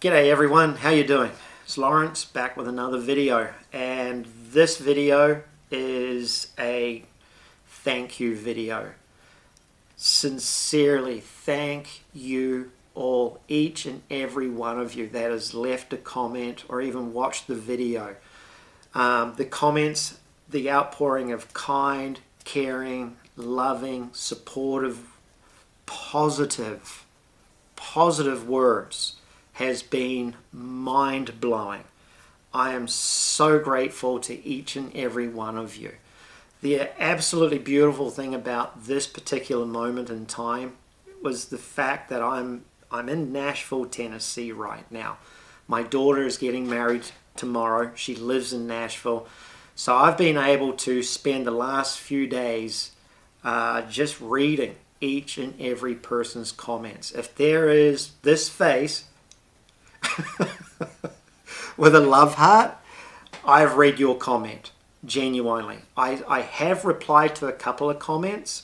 G'day everyone, how you doing? It's Lawrence back with another video, and this video is a thank you video. Sincerely thank you all, each and every one of you that has left a comment or even watched the video. The comments, the outpouring of kind, caring, loving, supportive, positive words has been mind-blowing. I am so grateful to each and every one of you. The absolutely beautiful thing about this particular moment in time was the fact that I'm in Nashville, Tennessee right now. My daughter is getting married tomorrow. She lives in Nashville. So I've been able to spend the last few days just reading each and every person's comments. If there is this face with a love heart, I've read your comment, genuinely. I have replied to a couple of comments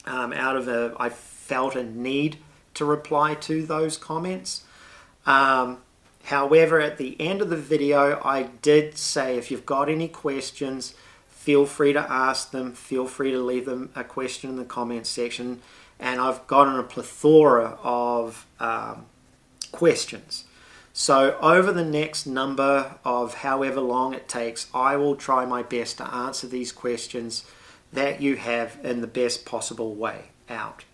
I felt a need to reply to those comments. However, at the end of the video, I did say if you've got any questions, feel free to ask them, feel free to leave them a question in the comments section, and I've gotten a plethora of questions. So over the next number of however long it takes, I will try my best to answer these questions that you have in the best possible way out.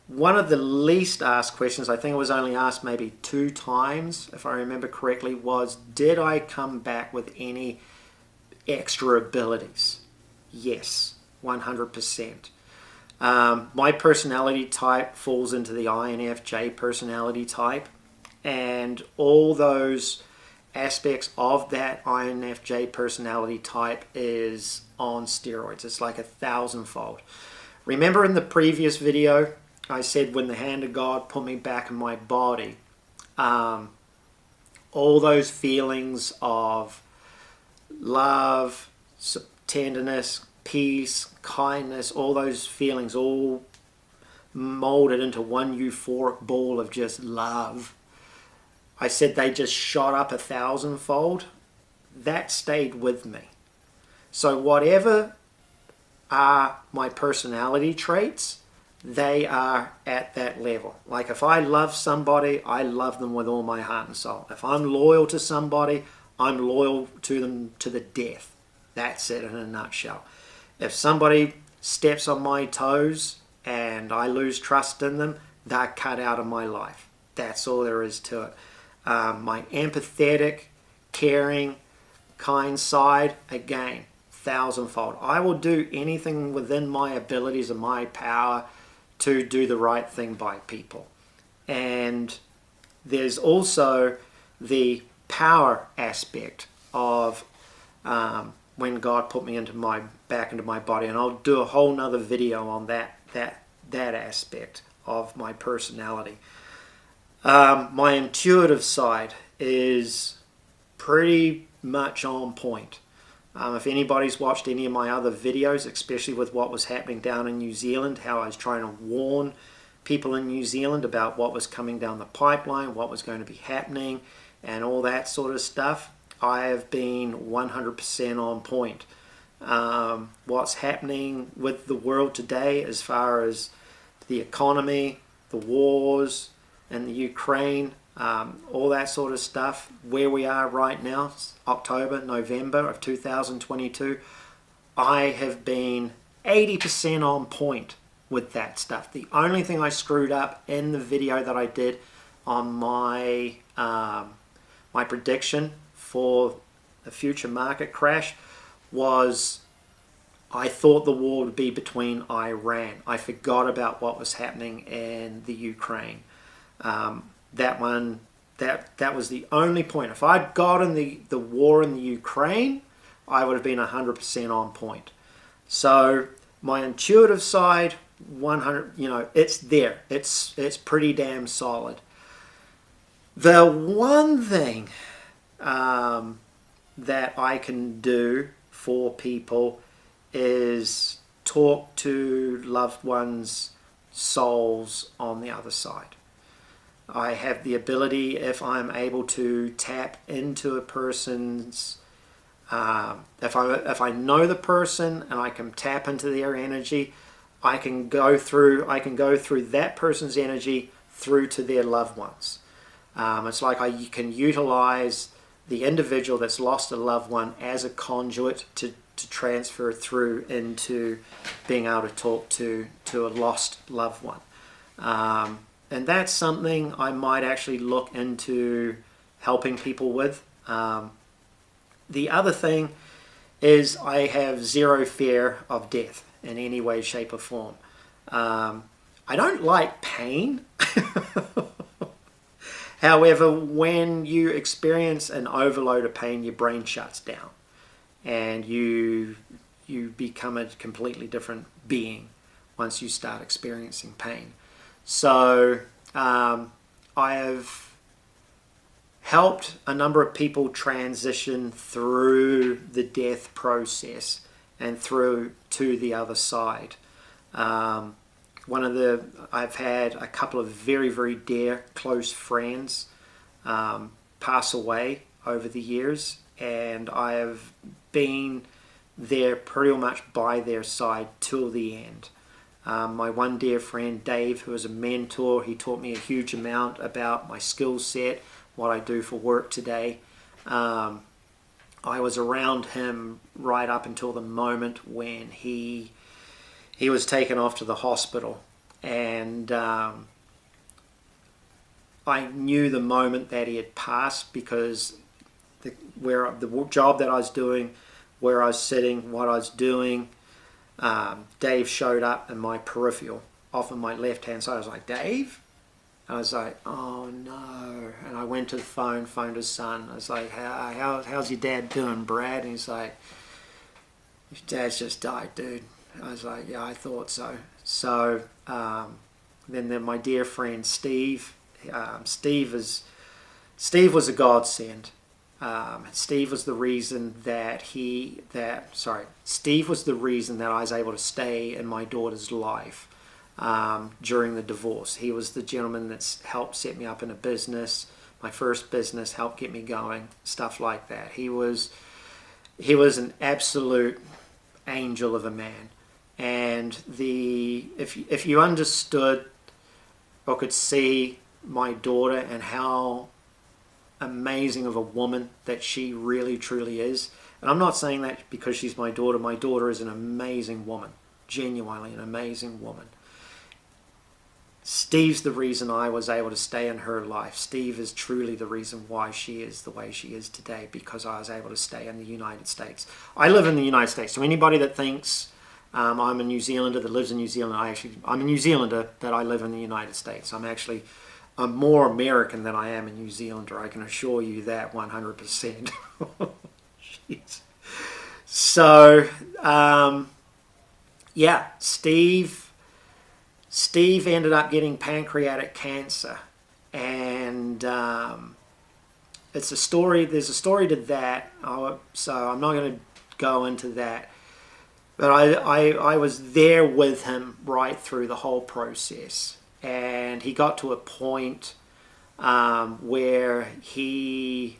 One of the least asked questions, I think it was only asked maybe 2 times, if I remember correctly, was did I come back with any extra abilities? Yes, 100%. My personality type falls into the INFJ personality type, and all those aspects of that INFJ personality type is on steroids. It's like 1,000-fold. Remember in the previous video, I said when the hand of God put me back in my body, all those feelings of love, tenderness, peace, kindness, all those feelings all molded into one euphoric ball of just love. I said they just shot up 1,000-fold. That stayed with me. So whatever are my personality traits, they are at that level. Like if I love somebody, I love them with all my heart and soul. If I'm loyal to somebody, I'm loyal to them to the death. That's it in a nutshell. If somebody steps on my toes and I lose trust in them, they're cut out of my life. That's all there is to it. My empathetic, caring, kind side, again, 1,000-fold. I will do anything within my abilities and my power to do the right thing by people. And there's also the power aspect of when God put me back into my body, and I'll do a whole nother video on that aspect of my personality. My intuitive side is pretty much on point. If anybody's watched any of my other videos, especially with what was happening down in New Zealand, how I was trying to warn people in New Zealand about what was coming down the pipeline, what was going to be happening, and all that sort of stuff, I have been 100% on point. What's happening with the world today as far as the economy, the wars, and the Ukraine, all that sort of stuff, where we are right now, October, November of 2022, I have been 80% on point with that stuff. The only thing I screwed up in the video that I did on my my prediction for the future market crash was I thought the war would be between Iran. I forgot about what was happening in the Ukraine. That was the only point. If I'd gotten the war in the Ukraine, I would have been 100% on point. So my intuitive side, 100, it's there. It's pretty damn solid. The one thing that I can do for people is talk to loved ones' souls on the other side. I have the ability, if I'm able to tap into a person's, if I know the person and I can tap into their energy, I can go through that person's energy through to their loved ones. It's like I can utilize the individual that's lost a loved one as a conduit to transfer through into being able to talk to a lost loved one. And that's something I might actually look into helping people with. The other thing is I have zero fear of death in any way, shape, or form. I don't like pain. However, when you experience an overload of pain, your brain shuts down and you become a completely different being once you start experiencing pain. So I have helped a number of people transition through the death process and through to the other side. I've had a couple of very, very dear, close friends pass away over the years, and I have been there pretty much by their side till the end. My one dear friend, Dave, who is a mentor, he taught me a huge amount about my skill set, what I do for work today. I was around him right up until the moment when he was taken off to the hospital, and I knew the moment that he had passed because the job that I was doing, where I was sitting, what I was doing, Dave showed up in my peripheral off of my left hand side. I was like, Dave? I was like, oh no. And I went to the phoned his son. I was like, how's your dad doing, Brad? And he's like, your dad's just died, dude. I was like, yeah, I thought so. So then my dear friend Steve, Steve was a godsend. Steve was the reason Steve was the reason that I was able to stay in my daughter's life during the divorce. He was the gentleman that's helped set me up in a business, my first business, helped get me going, stuff like that. He was an absolute angel of a man. And if you understood or could see my daughter and how amazing of a woman that she really truly is, and I'm not saying that because she's my daughter is an amazing woman, genuinely an amazing woman. Steve's the reason I was able to stay in her life. Steve is truly the reason why she is the way she is today, because I was able to stay in the United States. I live in the United States, so anybody that thinks I'm a New Zealander that lives in New Zealand, I'm a New Zealander that I live in the United States. I'm more American than I am a New Zealander. I can assure you that 100%. Jeez. So, yeah, Steve ended up getting pancreatic cancer, and it's a story. There's a story to that. So I'm not going to go into that. But I was there with him right through the whole process. And he got to a point where he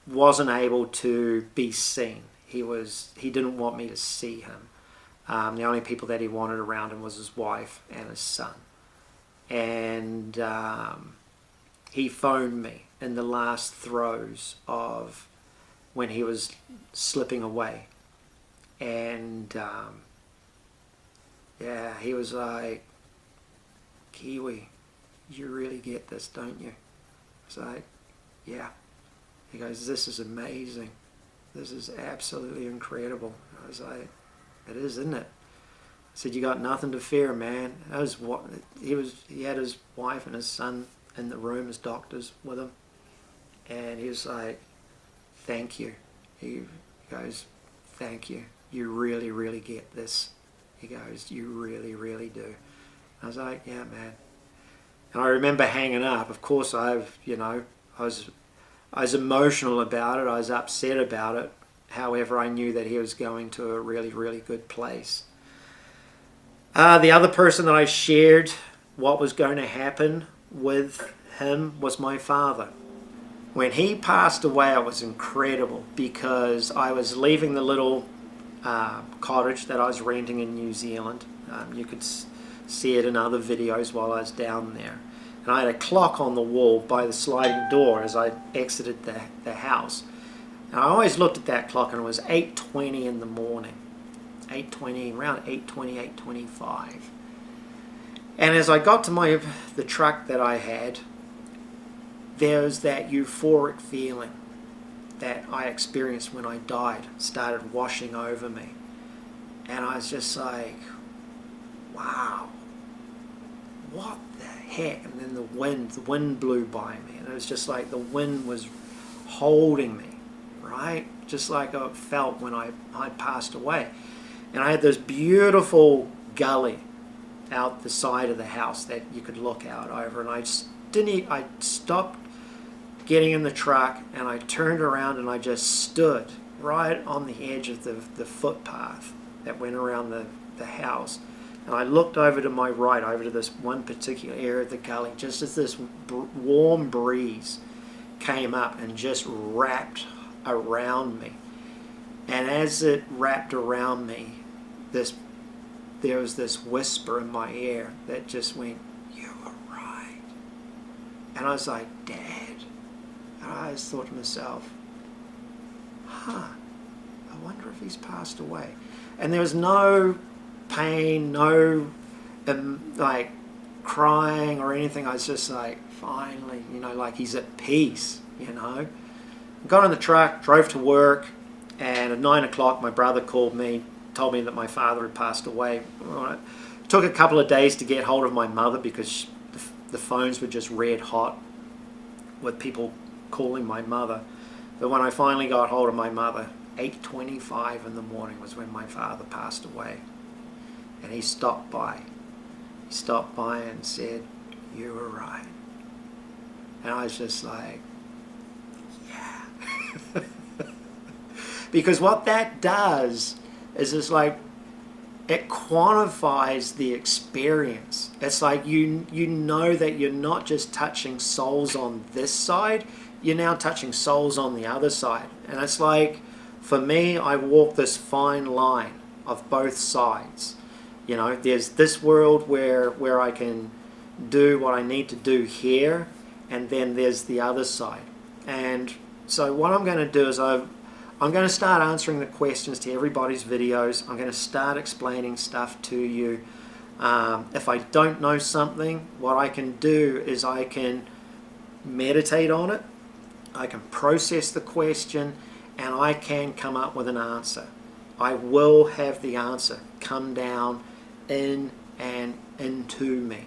wasn't able to be seen. He didn't want me to see him. The only people that he wanted around him was his wife and his son. And he phoned me in the last throes of when he was slipping away. And yeah, he was like, Kiwi, you really get this, don't you? I was like, yeah. He goes, this is amazing. This is absolutely incredible. I was like, it is, isn't it? I said, you got nothing to fear, man. That was what he had his wife and his son in the room, his doctors with him. And he was like, thank you. He goes, thank you. You really, really get this. He goes, you really, really do. I was like, yeah, man. And I remember hanging up. Of course, I was emotional about it. I was upset about it. However, I knew that he was going to a really, really good place. The other person that I shared what was going to happen with him was my father. When he passed away, it was incredible because I was leaving the little cottage that I was renting in New Zealand. You could see it in other videos while I was down there. And I had a clock on the wall by the sliding door as I exited the house. And I always looked at that clock, and it was 8:20 in the morning. 8:20, around 8:20, 8:25. And as I got to the truck that I had, there was that euphoric feeling that I experienced when I died started washing over me. And I was just like, wow, what the heck? And then the wind blew by me, and it was just like the wind was holding me, right? Just like I felt when I passed away. And I had this beautiful gully out the side of the house that you could look out over, and I stopped getting in the truck, and I turned around and I just stood right on the edge of the footpath that went around the house. And I looked over to my right, over to this one particular area of the gully, just as this warm breeze came up and just wrapped around me. And as it wrapped around me, there was this whisper in my ear that just went, "You were right." And I was like, "Dad." And I just thought to myself, I wonder if he's passed away. And there was no pain, no like crying or anything. I was just like, finally, like he's at peace, Got in the truck, drove to work, and at 9 o'clock my brother called me, told me that my father had passed away. It took a couple of days to get hold of my mother because the phones were just red hot with people calling my mother. But when I finally got hold of my mother, 8:25 in the morning was when my father passed away. And he stopped by. He stopped by and said, "You were right." And I was just like, yeah. Because what that does is it's like it quantifies the experience. It's like you know that you're not just touching souls on this side, you're now touching souls on the other side. And it's like, for me, I walk this fine line of both sides. There's this world where I can do what I need to do here, and then there's the other side. And so what I'm going to do is I'm going to start answering the questions to everybody's videos. I'm going to start explaining stuff to you. If I don't know something, what I can do is I can meditate on it, I can process the question, and I can come up with an answer. I will have the answer come down in and into me,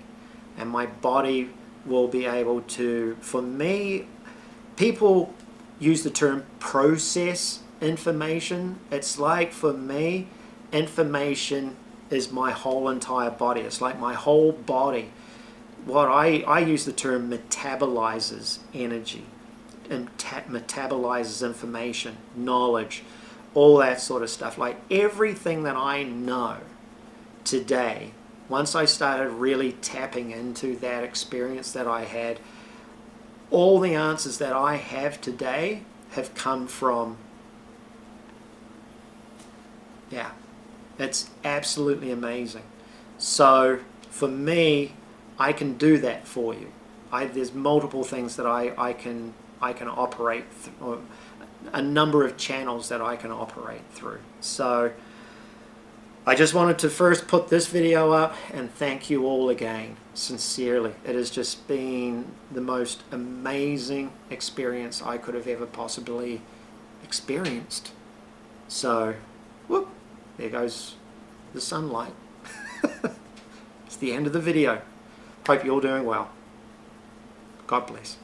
and my body will be able to, for me, people use the term process information. It's like, for me, information is my whole entire body. It's like my whole body. What I use the term metabolizes energy and metabolizes information, knowledge, all that sort of stuff. Like everything that I know today, once I started really tapping into that experience that I had, all the answers that I have today have come from, it's absolutely amazing. So for me, I can do that for you. There's multiple things that I can operate through, a number of channels that I can operate through. So I just wanted to first put this video up and thank you all again, sincerely. It has just been the most amazing experience I could have ever possibly experienced. So, whoop, there goes the sunlight. It's the end of the video. Hope you're all doing well. God bless.